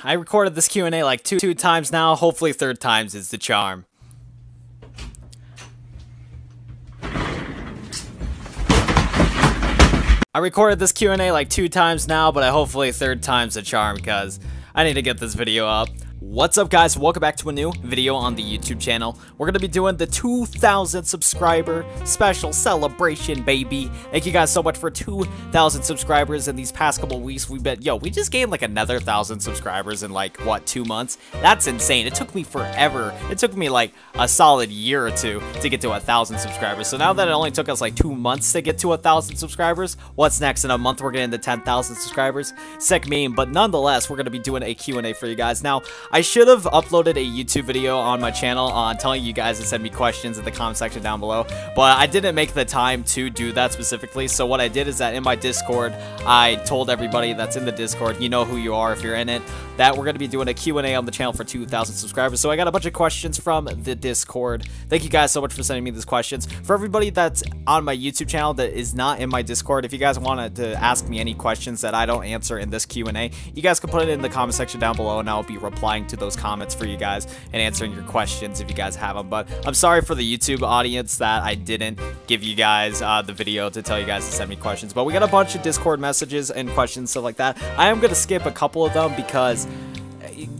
I recorded this Q&A like two times now. Hopefully third times is the charm. I recorded this Q&A like 2 times now, but hopefully third time's the charm because I need to get this video up. What's up, guys? Welcome back to a new video on the YouTube channel. We're going to be doing the 2,000 subscriber special celebration, baby. Thank you guys so much for 2,000 subscribers in these past couple weeks. We just gained like another 1,000 subscribers in like, what, 2 months? That's insane. It took me forever. It took me like a solid year or two to get to 1,000 subscribers. So now that it only took us like 2 months to get to 1,000 subscribers, what's next? In a month, we're getting to 10,000 subscribers. Sick meme, but nonetheless, we're going to be doing a Q&A for you guys. Now, I should have uploaded a YouTube video on my channel telling you guys to send me questions in the comment section down below, but I didn't make the time to do that specifically. So what I did is that in my Discord, I told everybody that's in the Discord, you know who you are if you're in it, that we're going to be doing a Q&A on the channel for 2,000 subscribers. So I got a bunch of questions from the Discord. Thank you guys so much for sending me these questions. For everybody that's on my YouTube channel that is not in my Discord, if you guys wanted to ask me any questions that I don't answer in this Q&A, you guys can put it in the comment section down below and I'll be replying to those comments for you guys and answering your questions if you guys have them. But I'm sorry for the YouTube audience that I didn't give you guys the video to tell you guys to send me questions, but we got a bunch of Discord messages and questions, stuff like that. I am going to skip a couple of them because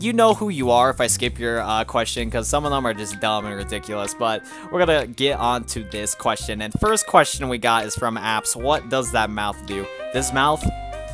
you know who you are if I skip your question, because some of them are just dumb and ridiculous. But we're gonna get on to this question, and first question we got is from Apps. What does that mouth do? This mouth,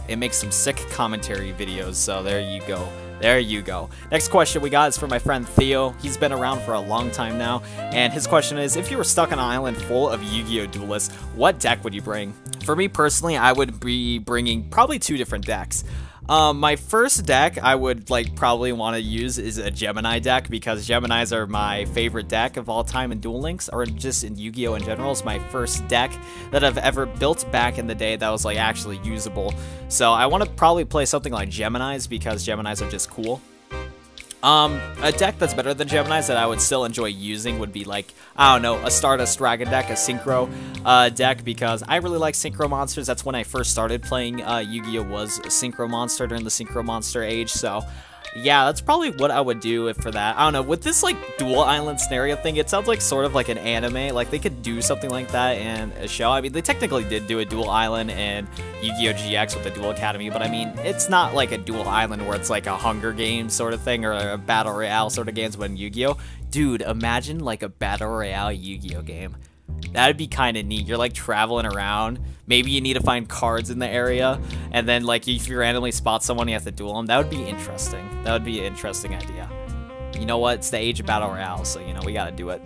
it makes some sick commentary videos, so there you go. There you go. Next question we got is from my friend Theo. He's been around for a long time now, and his question is, if you were stuck on an island full of Yu-Gi-Oh! Duelists, what deck would you bring? For me personally, I would be bringing probably 2 different decks. My first deck I would probably want to use is a Gemini deck, because Geminis are my favorite deck of all time in Duel Links, or just in Yu-Gi-Oh! In general. It's my first deck that I've ever built back in the day that was actually usable. So I want to probably play something like Geminis, because Geminis are just cool. A deck that's better than Geminis that I would still enjoy using would be I don't know, a Stardust Dragon deck, a Synchro deck, because I really like Synchro monsters. That's when I first started playing Yu-Gi-Oh! Was a Synchro monster during the Synchro monster age, so yeah, that's probably what I would do for that. I don't know, with this dual island scenario thing, it sounds sort of like an anime. They could do something like that in a show. I mean, they technically did do a dual island in Yu-Gi-Oh! GX with the Duel Academy, but I mean, it's not like a dual island where it's like a Hunger Games sort of thing, or a Battle Royale sort of games, but in Yu-Gi-Oh! Dude, imagine a Battle Royale Yu-Gi-Oh! Game. That'd be kind of neat. You're traveling around. Maybe you need to find cards in the area, and then if you randomly spot someone, you have to duel them. That would be interesting. That would be an interesting idea. You know what? It's the age of Battle Royale, so, we gotta do it.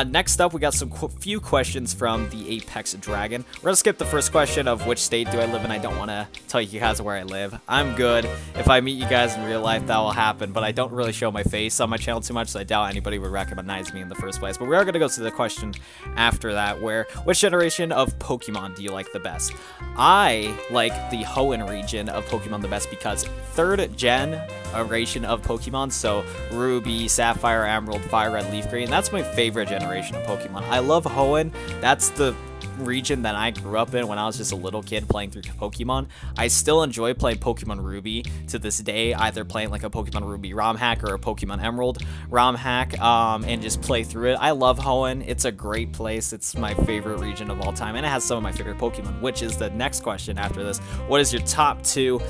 Next up, we got some few questions from the Apex Dragon. We're gonna skip the first question of which state do I live in. I don't want to tell you guys where I live. I'm good. If I meet you guys in real life, that will happen, but I don't really show my face on my channel too much, so I doubt anybody would recognize me in the first place. But we are gonna go to the question after that, which generation of Pokemon do you like the best? I like the Hoenn region of Pokemon the best, because 3rd generation of Pokemon, so Ruby, Sapphire, Emerald, Fire Red, Leaf Green, that's my favorite generation of Pokemon. I love Hoenn. That's the region that I grew up in when I was just a little kid playing through Pokemon. I still enjoy playing Pokemon Ruby to this day, either playing a Pokemon Ruby ROM hack or a Pokemon Emerald ROM hack, and just play through it. I love Hoenn. It's a great place. It's my favorite region of all time, and it has some of my favorite Pokemon, which is the next question after this. What is your top 2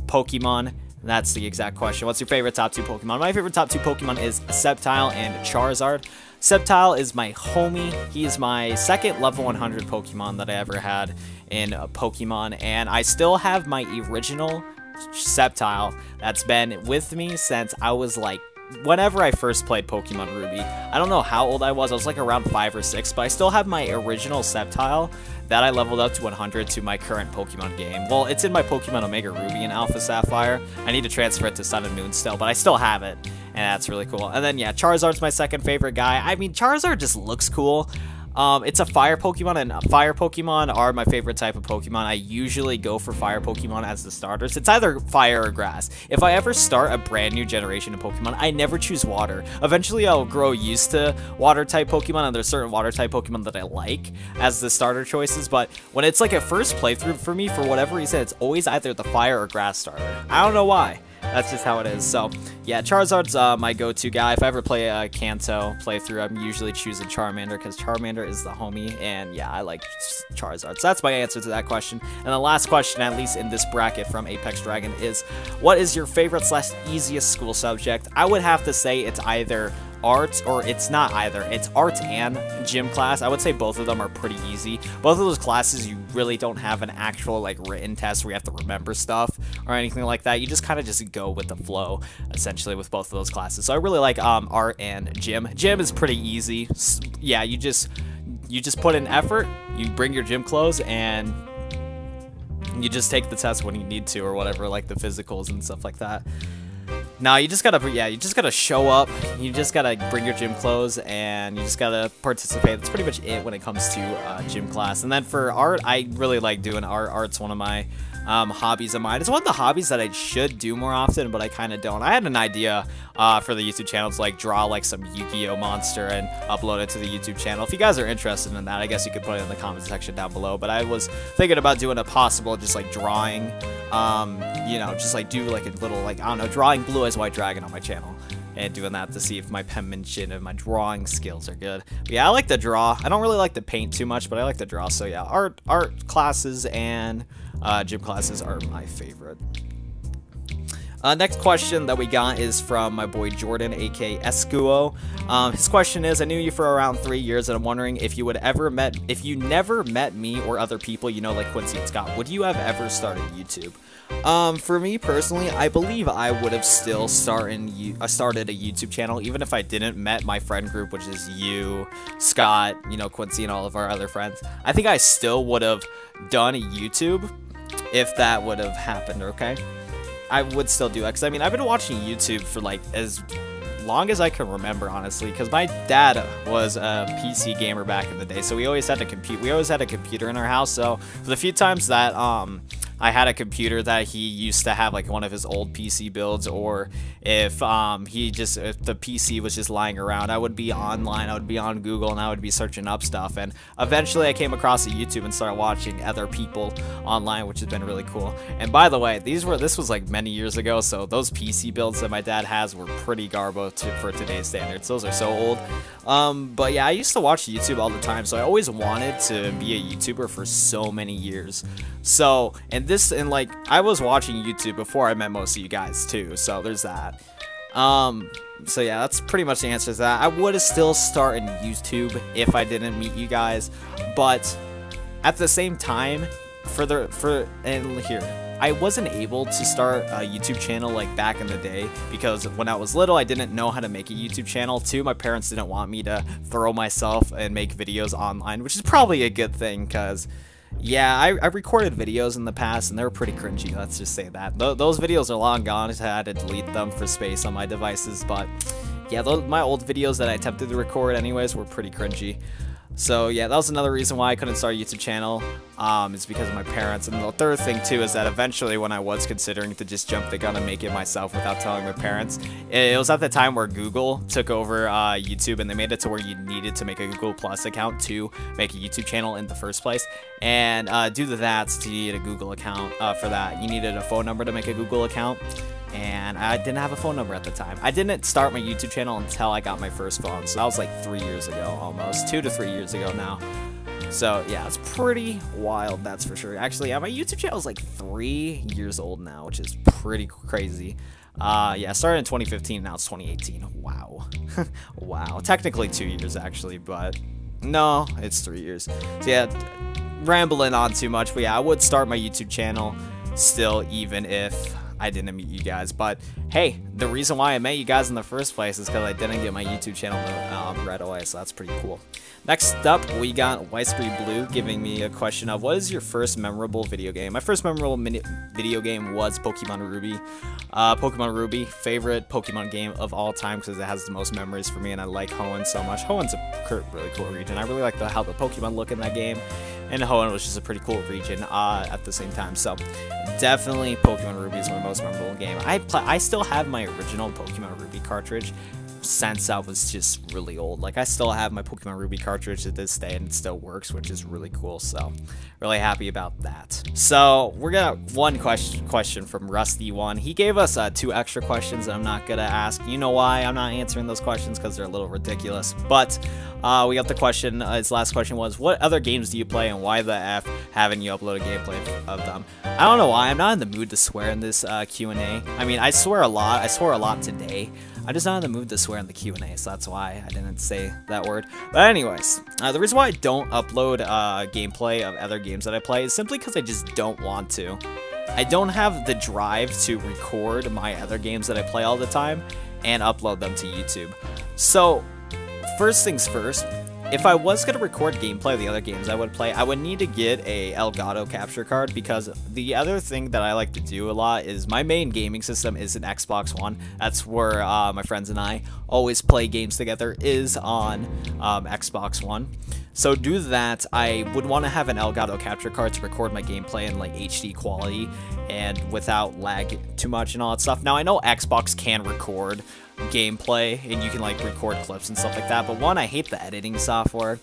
Pokemon? That's the exact question. What's your favorite top 2 Pokemon? My favorite top 2 Pokemon is Sceptile and Charizard. Sceptile is my homie. He is my 2nd level 100 Pokemon that I ever had in Pokemon, and I still have my original Sceptile that's been with me since I was whenever I first played Pokemon Ruby. I don't know how old I was around 5 or 6, but I still have my original Sceptile that I leveled up to 100 to my current Pokemon game. Well, it's in my Pokemon Omega Ruby and Alpha Sapphire. I need to transfer it to Sun and Moon still, but I still have it, and that's really cool. And then, yeah, Charizard's my 2nd favorite guy. I mean, Charizard just looks cool. It's a fire Pokemon, and fire Pokemon are my favorite type of Pokemon. I usually go for fire Pokemon as the starters. It's either fire or grass. If I ever start a brand new generation of Pokemon, I never choose water. Eventually, I'll grow used to water type Pokemon, and there's certain water type Pokemon that I like as the starter choices, but when it's a first playthrough for me, for whatever reason, it's always either the fire or grass starter. I don't know why. That's just how it is. So yeah, Charizard's my go-to guy. If I ever play a Kanto playthrough, I'm usually choosing Charmander because Charmander is the homie, and yeah, I like Charizard. So that's my answer to that question. And the last question, at least in this bracket from Apex Dragon, is what is your favorite / easiest school subject? I would have to say it's either art, or it's not either. It's art and gym class. I would say both of them are pretty easy. Both of those classes, you really don't have an actual like written test where you have to remember stuff or anything like that. You just kind of just go with the flow, essentially, with both of those classes. So I really like art and gym. Gym is pretty easy. Yeah, you just put in effort, you bring your gym clothes, and you just take the test when you need to, or whatever, like the physicals and stuff like that. Now you just gotta show up, you just gotta bring your gym clothes, and you just gotta participate. That's pretty much it when it comes to gym class. And then for art, I really like doing art. Art's one of my hobbies of mine. It's one of the hobbies that I should do more often, but I kind of don't. I had an idea for the YouTube channel to like draw like some Yu-Gi-Oh monster and upload it to the YouTube channel. If you guys are interested in that, I guess you could put it in the comment section down below. But I was thinking about doing a possible just like drawing, you know, just like do like a little like, I don't know, drawing Blue Eyes White Dragon on my channel. And doing that to see if my penmanship and my drawing skills are good. But yeah, I like to draw. I don't really like to paint too much, but I like to draw. So yeah, art classes and gym classes are my favorite. Next question that we got is from my boy Jordan, aka Escuo. His question is, I knew you for around 3 years, and I'm wondering if you never met me or other people, you know, like Quincy and Scott, would you have ever started YouTube? For me personally, I believe I would have still started a YouTube channel, even if I didn't met my friend group, which is you, Scott, you know, Quincy, and all of our other friends. I think I still would have done a YouTube if that would have happened, okay? I would still do that, because I mean, I've been watching YouTube for like as long as I can remember, honestly, because my dad was a PC gamer back in the day, so we always had to compete. We always had a computer in our house, so for the few times that I had a computer that he used to have like one of his old PC builds, or if if the PC was just lying around, I would be online, I would be on Google, and I would be searching up stuff. And eventually I came across YouTube and started watching other people online, which has been really cool. And by the way, this was like many years ago, so those PC builds that my dad has were pretty garbo for today's standards. Those are so old. But yeah, I used to watch YouTube all the time, so I always wanted to be a YouTuber for so many years. So, and like, I was watching YouTube before I met most of you guys too, so there's that. So yeah, that's pretty much the answer to that. I would have still started YouTube if I didn't meet you guys, but at the same time, I wasn't able to start a YouTube channel like back in the day, because when I was little, I didn't know how to make a YouTube channel. Too, my parents didn't want me to throw myself and make videos online, which is probably a good thing, because yeah, I recorded videos in the past, and they were pretty cringy, let's just say that. Those videos are long gone, I had to delete them for space on my devices, but yeah, my old videos that I attempted to record anyways were pretty cringy. So yeah, that was another reason why I couldn't start a YouTube channel, is because of my parents. And the third thing too is that eventually, when I was considering to just jump the gun and make it myself without telling my parents, it was at the time where Google took over YouTube, and they made it to where you needed to make a Google Plus account to make a YouTube channel in the first place. And due to that, you need a Google account for that. You needed a phone number to make a Google account, and I didn't have a phone number at the time. I didn't start my YouTube channel until I got my first phone, so that was like 3 years ago, almost 2 to 3 years ago now. So yeah, it's pretty wild, that's for sure. Actually, yeah, my YouTube channel is like 3 years old now, which is pretty crazy. Yeah, I started in 2015, now it's 2018. Wow. Wow. Technically 2 years actually, but no, it's 3 years. So yeah, rambling on too much, but yeah, I would start my YouTube channel still, even if I didn't meet you guys. But hey, the reason why I met you guys in the first place is because I didn't get my YouTube channel right away, so that's pretty cool. Next up, we got Whitespree Blue giving me a question of, what is your first memorable video game? My first memorable video game was Pokemon Ruby. Pokemon Ruby, favorite Pokemon game of all time, because it has the most memories for me, and I like Hoenn so much. Hoenn's a really cool region. I really like how the Pokemon look in that game, and Hoenn was just a pretty cool region at the same time. So definitely Pokemon Ruby is my most memorable game. I still have my original Pokemon Ruby cartridge. since I was just really old. Like, I still have my Pokemon Ruby cartridge to this day, and it still works, which is really cool. So, really happy about that. So, we're gonna one question from Rusty1. He gave us 2 extra questions that I'm not gonna ask. You know why I'm not answering those questions? Because they're a little ridiculous. But we got the question. His last question was, what other games do you play, and why the F haven't you uploaded gameplay of them? I don't know why. I'm not in the mood to swear in this Q&A. I mean, I swear a lot. I swore a lot today. I'm just not in the mood to swear in the Q&A, so that's why I didn't say that word. But anyways, the reason why I don't upload gameplay of other games that I play is simply because I just don't want to. I don't have the drive to record my other games that I play all the time and upload them to YouTube. So, first things first, if I was going to record gameplay of the other games I would play, I would need to get a Elgato capture card, because the other thing that I like to do a lot is my main gaming system is an Xbox One. That's where my friends and I always play games together, is on Xbox One. So due to that, I would want to have an Elgato capture card to record my gameplay in like HD quality and without lag too much and all that stuff. Now I know Xbox can record gameplay and you can like record clips and stuff like that, but one, I hate the editing software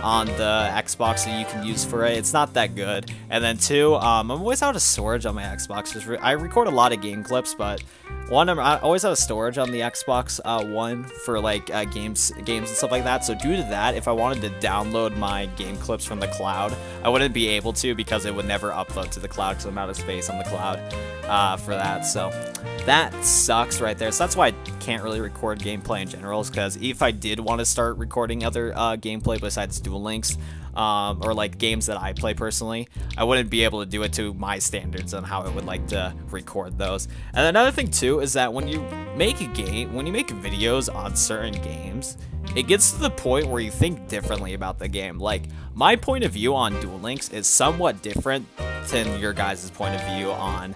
on the Xbox that you can use for it. It's not that good. And then 2, I'm always out of storage on my Xbox. I record a lot of game clips, but one, I'm always out of storage on the Xbox One for like games and stuff like that. So due to that, if I wanted to download my game clips from the cloud, I wouldn't be able to, because it would never upload to the cloud because I'm out of space on the cloud for that. So that sucks right there. So that's why I can't really record gameplay in general, is because if I did want to start recording other gameplay besides Duel Links, or like games that I play personally, I wouldn't be able to do it to my standards on how I would like to record those. And another thing too is that when you make videos on certain games, it gets to the point where you think differently about the game. Like, my point of view on Duel Links is somewhat different than your guys' point of view on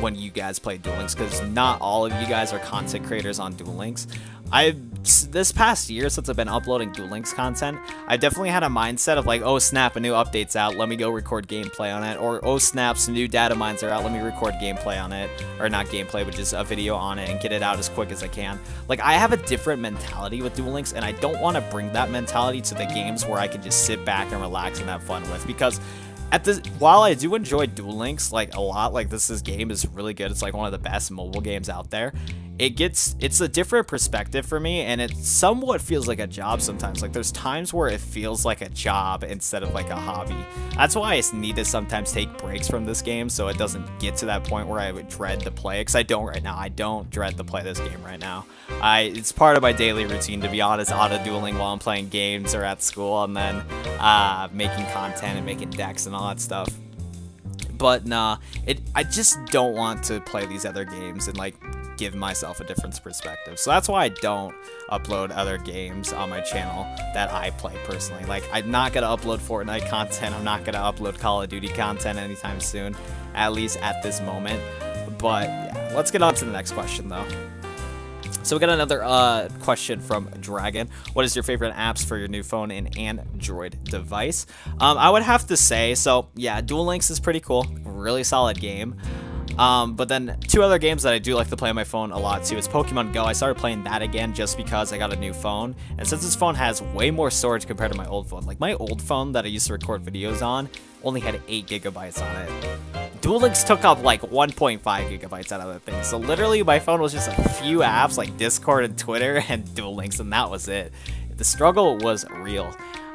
when you guys play Duel Links, because not all of you guys are content creators on Duel Links. This past year, since I've been uploading Duel Links content, I've definitely had a mindset of like, oh snap, a new update's out, let me go record gameplay on it, or oh snap, some new data mines are out, let me record gameplay on it, or not gameplay, but just a video on it and get it out as quick as I can. Like, I have a different mentality with Duel Links, and I don't want to bring that mentality to the games where I can just sit back and relax and have fun with, because while I do enjoy Duel Links like a lot, like this game is really good, it's like one of the best mobile games out there, it's a different perspective for me, and it somewhat feels like a job sometimes. Like, there's times where it feels like a job instead of like a hobby. That's why I need to sometimes take breaks from this game, so it doesn't get to that point where I would dread to play it, because I don't right now. I don't dread to play this game right now. It's part of my daily routine, to be honest, auto-dueling while I'm playing games or at school, and then making content and making decks and all that stuff. But nah, I just don't want to play these other games and like give myself a different perspective. So that's why I don't upload other games on my channel that I play personally. Like, I'm not gonna upload Fortnite content, I'm not gonna upload Call of Duty content anytime soon, at least at this moment. But yeah, let's get on to the next question though. So we got another question from Dragon. What is your favorite apps for your new phone and Android device? I would have to say, so yeah, Duel Links is pretty cool, really solid game. But then 2 other games that I do like to play on my phone a lot too is Pokemon Go. I started playing that again just because I got a new phone, and since this phone has way more storage compared to my old phone, like my old phone that I used to record videos on only had 8 gigabytes on it. Duel Links took up like 1.5 gigabytes out of the thing, so literally my phone was just a few apps like Discord and Twitter and Duel Links, and that was it. The struggle was real.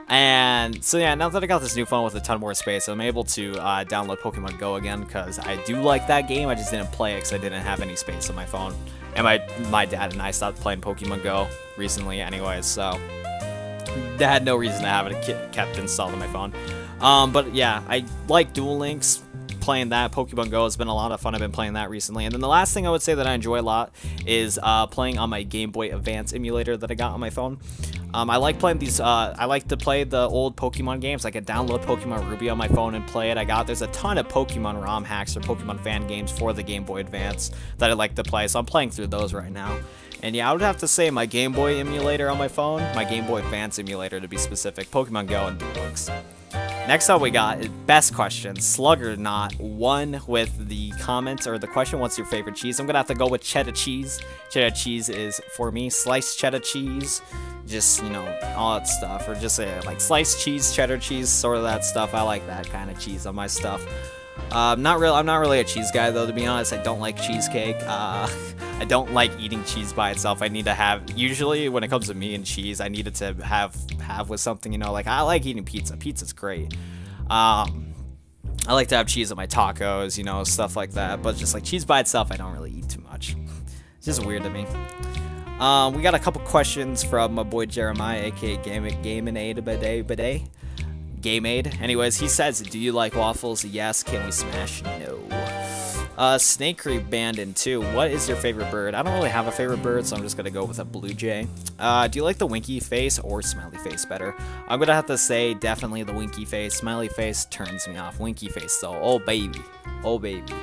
And so yeah, now that I got this new phone with a ton more space, I'm able to download Pokemon Go again, because I do like that game. I just didn't play it because I didn't have any space on my phone. And my dad and I stopped playing Pokemon Go recently anyways, so I had no reason to have it kept installed on my phone. But yeah, I like Duel Links. Playing that, Pokemon Go has been a lot of fun. I've been playing that recently. And then the last thing I would say that I enjoy a lot is playing on my Game Boy Advance emulator that I got on my phone. I like playing these, I like to play the old Pokemon games. I can download Pokemon Ruby on my phone and play it. There's a ton of Pokemon ROM hacks or Pokemon fan games for the Game Boy Advance that I like to play, so I'm playing through those right now. And yeah, I would have to say my Game Boy emulator on my phone, my Game Boy Advance emulator to be specific, Pokemon Go and Duel Links. Next up we got best question, slug or not, one with the comments or the question, what's your favorite cheese? I'm gonna have to go with cheddar cheese. Cheddar cheese is for me, sliced cheddar cheese, just, you know, all that stuff, or just like sliced cheese, cheddar cheese, sort of that stuff. I like that kind of cheese on my stuff. I'm not really a cheese guy though, to be honest. I don't like cheesecake. I don't like eating cheese by itself. I need to have, usually when it comes to me and cheese, I need it to have with something, you know, like I like eating pizza. Pizza's great. I like to have cheese on my tacos, you know, stuff like that. But just like cheese by itself, I don't really eat too much. It's just weird to me. We got a couple questions from my boy Jeremiah, aka QnA. GameAid. Anyways, he says, do you like waffles? Yes. Can we smash? No. Snake Creep banned in 2. What is your favorite bird? I don't really have a favorite bird, so I'm just gonna go with a blue jay. Do you like the winky face or smiley face better? I'm gonna have to say definitely the winky face. Smiley face turns me off. Winky face though, oh baby, oh baby.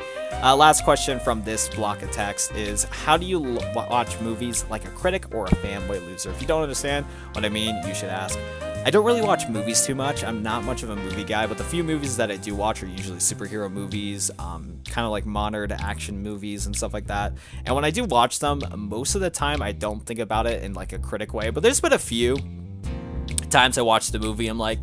Last question from this block of text is, how do you watch movies, like a critic or a fanboy loser? If you don't understand what I mean, you should ask. I don't really watch movies too much. I'm not much of a movie guy, but the few movies that I do watch are usually superhero movies, kind of like modern action movies and stuff like that. And when I do watch them, most of the time I don't think about it in like a critic way, but there's been a few times I watched the movie, I'm like,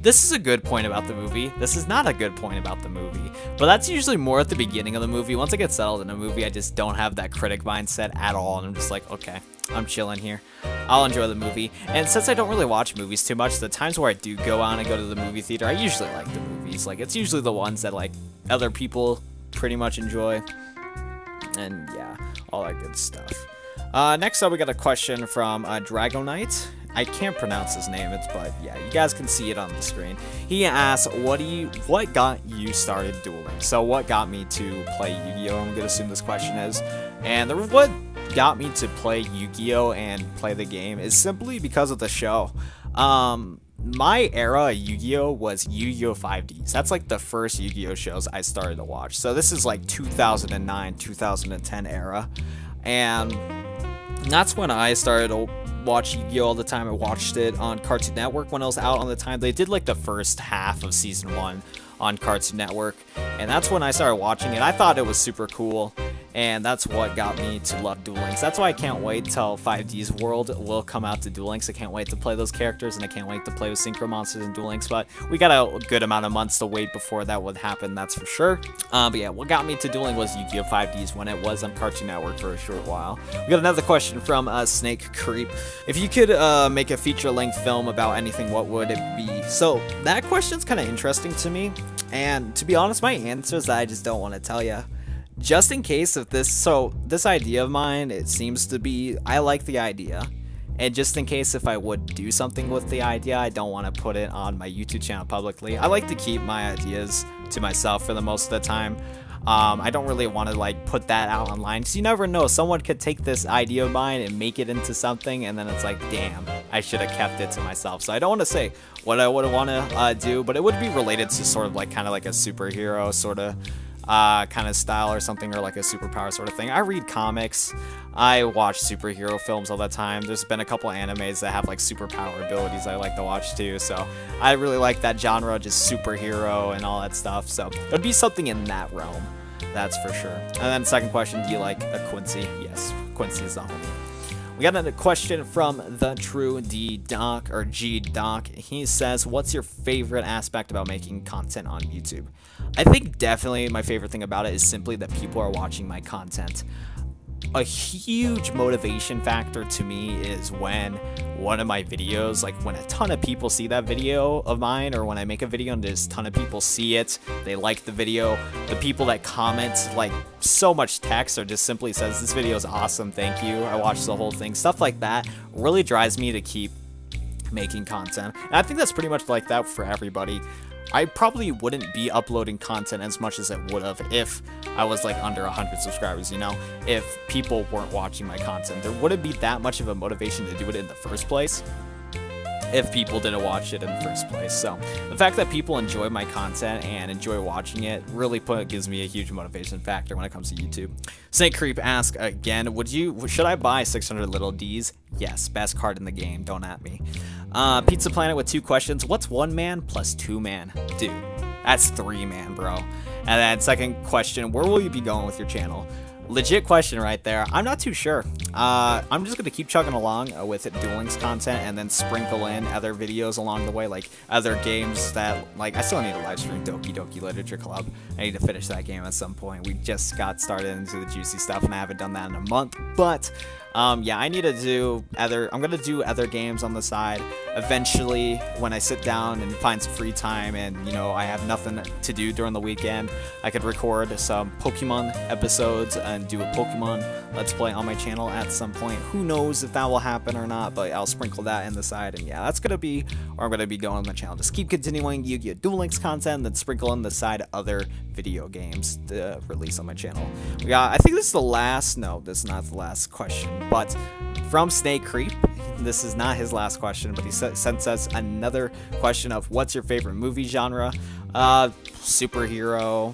this is a good point about the movie. This is not a good point about the movie. But that's usually more at the beginning of the movie. Once I get settled in a movie, I just don't have that critic mindset at all. And I'm just like, okay, I'm chilling here. I'll enjoy the movie. And since I don't really watch movies too much, the times where I do go out and go to the movie theater, I usually like the movies. Like, it's usually the ones that like other people pretty much enjoy. And yeah, all that good stuff. Next up, we got a question from Dragonite. I can't pronounce his name, but yeah, you guys can see it on the screen. He asks, what got you started dueling? So what got me to play Yu-Gi-Oh? I'm gonna assume this question is. And what got me to play Yu-Gi-Oh and play the game is simply because of the show. My era of Yu-Gi-Oh was Yu-Gi-Oh 5Ds. That's like the first Yu-Gi-Oh shows I started to watch. So this is like 2009, 2010 era. And that's when I started to watch Yu-Gi-Oh all the time. I watched it on Cartoon Network when it was out on the time. They did like the first half of season 1 on Cartoon Network, and that's when I started watching it. I thought it was super cool, and that's what got me to love Duel Links. That's why I can't wait till 5D's World will come out to Duel Links. I can't wait to play those characters, and I can't wait to play with Synchro Monsters and Duel Links, but we got a good amount of months to wait before that would happen, that's for sure. But yeah, what got me to Dueling was Yu-Gi-Oh 5Ds when it was on Cartoon Network for a short while. We got another question from Snake Creep. If you could make a feature-length film about anything, what would it be? So that question's kind of interesting to me, and to be honest, my answer is that I just don't want to tell you. Just in case of this idea of mine, it seems to be, I like the idea, and just in case if I would do something with the idea, I don't want to put it on my YouTube channel publicly. I like to keep my ideas to myself for the most of the time. I don't really want to like put that out online, because you never know, someone could take this idea of mine and make it into something, and then it's like, damn, I should have kept it to myself. So I don't want to say what I would want to do, but it would be related to sort of like kind of like a superhero sort of kind of style or something, or like a superpower sort of thing. I read comics, I watch superhero films all the time. There's been a couple animes that have like superpower abilities I like to watch too, so I really like that genre, just superhero and all that stuff. So it would be something in that realm, that's for sure. And then second question, do you like a Quincy? Yes, Quincy is the homie. We got another question from the True D Doc, or G Doc. He says, what's your favorite aspect about making content on YouTube? I think definitely my favorite thing about it is simply that people are watching my content. A huge motivation factor to me is when one of my videos, like when a ton of people see that video of mine, or when I make a video and there's a ton of people see it, they like the video, the people that comment like so much text or just simply says, this video is awesome, thank you, I watched the whole thing, stuff like that really drives me to keep making content. And I think that's pretty much like that for everybody. I probably wouldn't be uploading content as much as I would have if I was like under 100 subscribers, you know? If people weren't watching my content, there wouldn't be that much of a motivation to do it in the first place if people didn't watch it in the first place. So the fact that people enjoy my content and enjoy watching it really gives me a huge motivation factor when it comes to YouTube. Snake Creep asks again, should I buy 600 Little D's? Yes, best card in the game, don't at me. Pizza Planet with 2 questions. What's 1 man plus 2 man do? That's 3 man, bro. And then second question, where will you be going with your channel? Legit question right there. I'm not too sure. I'm just gonna keep chugging along with Duel Links content and then sprinkle in other videos along the way, like other games that, like, I still need to live stream Doki Doki Literature Club. I need to finish that game at some point. We just got started into the juicy stuff and I haven't done that in a month, but yeah, I need to do I'm gonna do other games on the side eventually when I sit down and find some free time and, you know, I have nothing to do during the weekend. I could record some Pokemon episodes and do a Pokemon Let's Play on my channel at some point. Who knows if that will happen or not, but I'll sprinkle that in the side, and yeah, that's gonna be where I'm gonna be going on the channel. Just keep continuing Yu-Gi-Oh! Duel Links content, then sprinkle in the side other video games to release on my channel. We got, I think this is the last, no, this is not the last question, but from Snake Creep, this is not his last question, but he sent us another question of what's your favorite movie genre? Superhero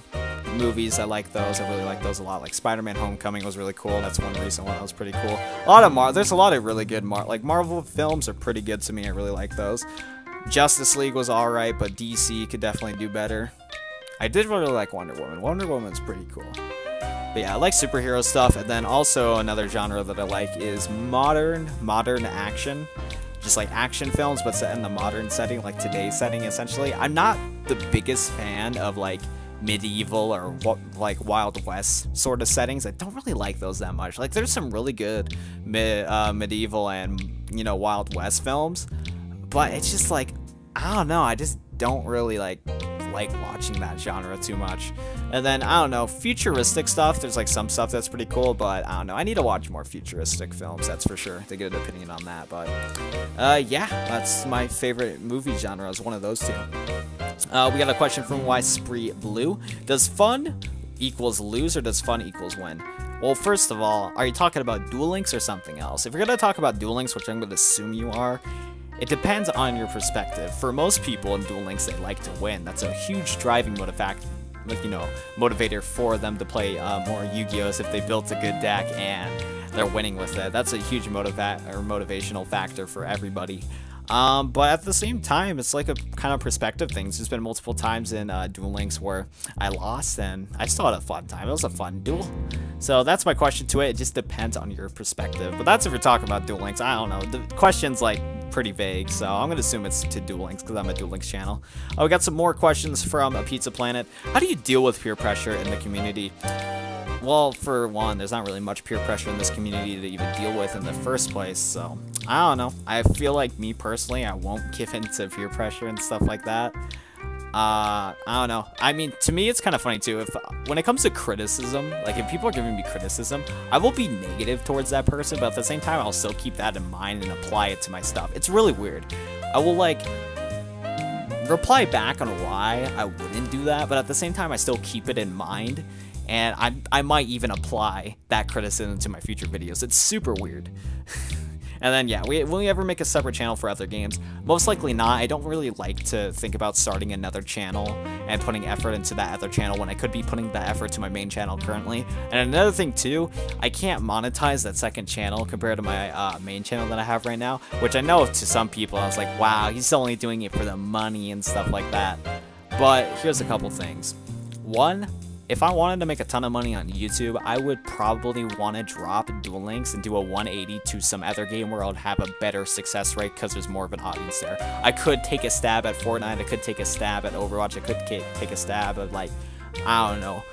movies, I like those. I really like those a lot. Like Spider-Man Homecoming was really cool. That's one recent one that was pretty cool. A lot of there's a lot of really good Marvel films are pretty good to me. I really like those. Justice League was alright, but DC could definitely do better. I did really like Wonder Woman. Wonder Woman's pretty cool. But yeah, I like superhero stuff, and then also another genre that I like is modern action. Just like action films, but set in the modern setting, like today's setting, essentially. I'm not the biggest fan of like medieval or like Wild West sort of settings. I don't really like those that much. Like there's some really good medieval and, you know, Wild West films, but it's just like, I don't know, I just don't really like watching that genre too much. And then I don't know, futuristic stuff, there's like some stuff that's pretty cool, but I don't know, I need to watch more futuristic films, that's for sure, to get an opinion on that. But yeah, that's my favorite movie genre, is one of those two. We got a question from Why Spree Blue. Does fun equals lose or does fun equals win? Well, first of all, are you talking about Duel Links or something else? If you're gonna talk about Duel Links, which I'm gonna assume you are, it depends on your perspective. For most people in Duel Links, they like to win. That's a huge driving motivator for them to play more Yu-Gi-Ohs if they built a good deck and they're winning with it. That's a huge motivational factor for everybody. But at the same time, it's like a kind of perspective thing. There's been multiple times in Duel Links where I lost and I still had a fun time. It was a fun duel. So that's my question to it. It just depends on your perspective. But that's if we're talking about Duel Links. I don't know. The question's like pretty vague, so I'm gonna assume it's to Duel Links because I'm a Duel Links channel. We got some more questions from Pizza Planet. How do you deal with peer pressure in the community? Well, for one, there's not really much peer pressure in this community to even deal with in the first place, so I don't know. I feel like, me personally, I won't give in to peer pressure and stuff like that. I don't know. I mean, to me, it's kind of funny too. When it comes to criticism, like if people are giving me criticism, I will be negative towards that person, but at the same time, I'll still keep that in mind and apply it to my stuff. It's really weird. I will like reply back on why I wouldn't do that, but at the same time, I still keep it in mind. And I might even apply that criticism to my future videos. It's super weird. And then, yeah, will we ever make a separate channel for other games? Most likely not. I don't really like to think about starting another channel and putting effort into that other channel when I could be putting that effort to my main channel currently. And another thing, too, I can't monetize that second channel compared to my main channel that I have right now, which I know to some people, I was like, wow, he's only doing it for the money and stuff like that. But here's a couple things. One, if I wanted to make a ton of money on YouTube, I would probably want to drop Duel Links and do a 180 to some other game where I would have a better success rate because there's more of an audience there. I could take a stab at Fortnite, I could take a stab at Overwatch, I could take a stab at, like, I don't know,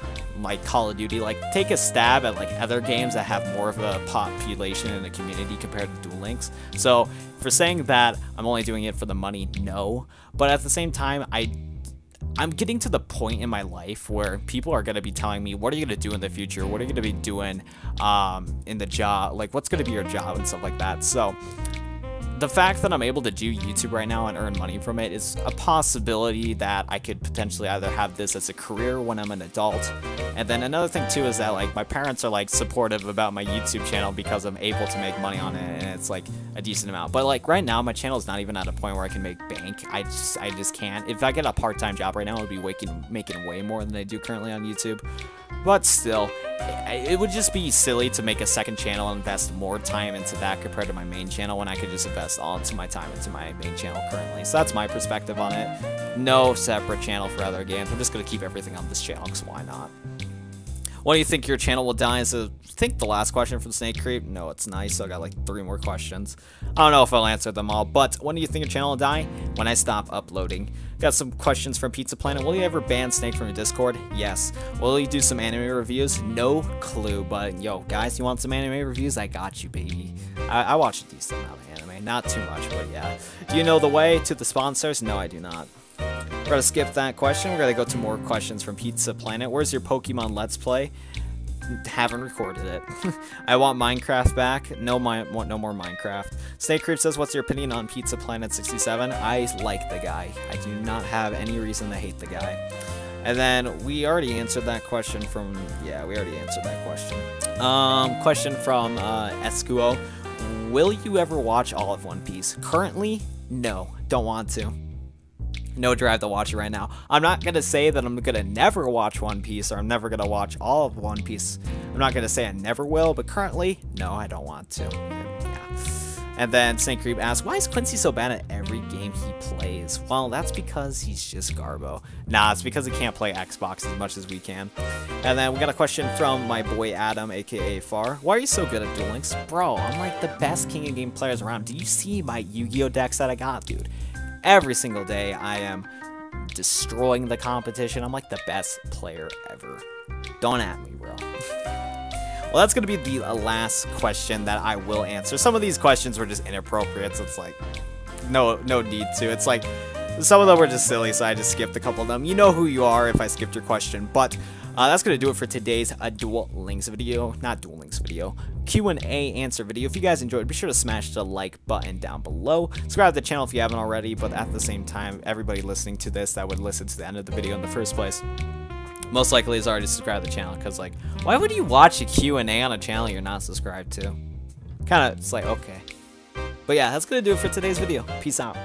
like Call of Duty, like take a stab at like other games that have more of a population in the community compared to Duel Links. So for saying that I'm only doing it for the money, no. But at the same time, I'm getting to the point in my life where people are going to be telling me, what are you going to do in the future? What are you going to be doing in the job? Like, what's going to be your job and stuff like that? So the fact that I'm able to do YouTube right now and earn money from it is a possibility that I could potentially either have this as a career when I'm an adult. And then another thing too is that like my parents are like supportive about my YouTube channel because I'm able to make money on it, and it's like a decent amount. But like right now my channel is not even at a point where I can make bank. I just can't. If I get a part-time job right now, I'll be making way more than I do currently on YouTube. but still, it would just be silly to make a second channel and invest more time into that compared to my main channel when I could just invest all into my time into my main channel currently. So that's my perspective on it. No separate channel for other games. I'm just going to keep everything on this channel, because why not? When do you think your channel will die? Is I think the last question from Snake Creep. No, it's nice. So I got like 3 more questions. I don't know if I'll answer them all, but when do you think your channel will die? When I stop uploading. Got some questions from Pizza Planet. Will you ever ban Snake from your Discord? Yes. Will you do some anime reviews? No clue, but yo, guys, you want some anime reviews? I got you, baby. I watch a decent amount of anime. Not too much, but yeah. Do you know the way to the sponsors? No, I do not. We're gonna skip that question. We're gonna go to more questions from Pizza Planet. Where's your Pokemon Let's Play? Haven't recorded it. I want Minecraft back. No more Minecraft. Snake Creep says, what's your opinion on Pizza Planet 67? I like the guy. I do not have any reason to hate the guy. And then we already answered that question from, yeah, we already answered that question. Question from Escuo. Will you ever watch all of One Piece? Currently, no. Don't want to. No drive to watch it right now. I'm not going to say that I'm going to never watch One Piece, or I'm never going to watch all of One Piece. I'm not going to say I never will, but currently, no, I don't want to. Yeah. And then Snake Creep asks, why is Quincy so bad at every game he plays? Well, that's because he's just Garbo. Nah, it's because he can't play Xbox as much as we can. And then we got a question from my boy Adam, aka Far. Why are you so good at Duel Links? Bro, I'm like the best King of Game players around. Do you see my Yu-Gi-Oh decks that I got, dude? Every single day, I am destroying the competition. I'm like the best player ever. Don't at me, bro. Well, that's going to be the last question that I will answer. Some of these questions were just inappropriate, so it's like, no need to. It's like, some of them were just silly, so I just skipped a couple of them. You know who you are if I skipped your question, but that's going to do it for today's Duel Links video. Not Duel Links video. Q&A answer video. If you guys enjoyed, be sure to smash the like button down below. Subscribe to the channel if you haven't already, but at the same time, everybody listening to this that would listen to the end of the video in the first place most likely is already subscribed to the channel, because like, why would you watch a Q&A on a channel you're not subscribed to? Kind of, it's like, okay. But yeah, that's going to do it for today's video. Peace out.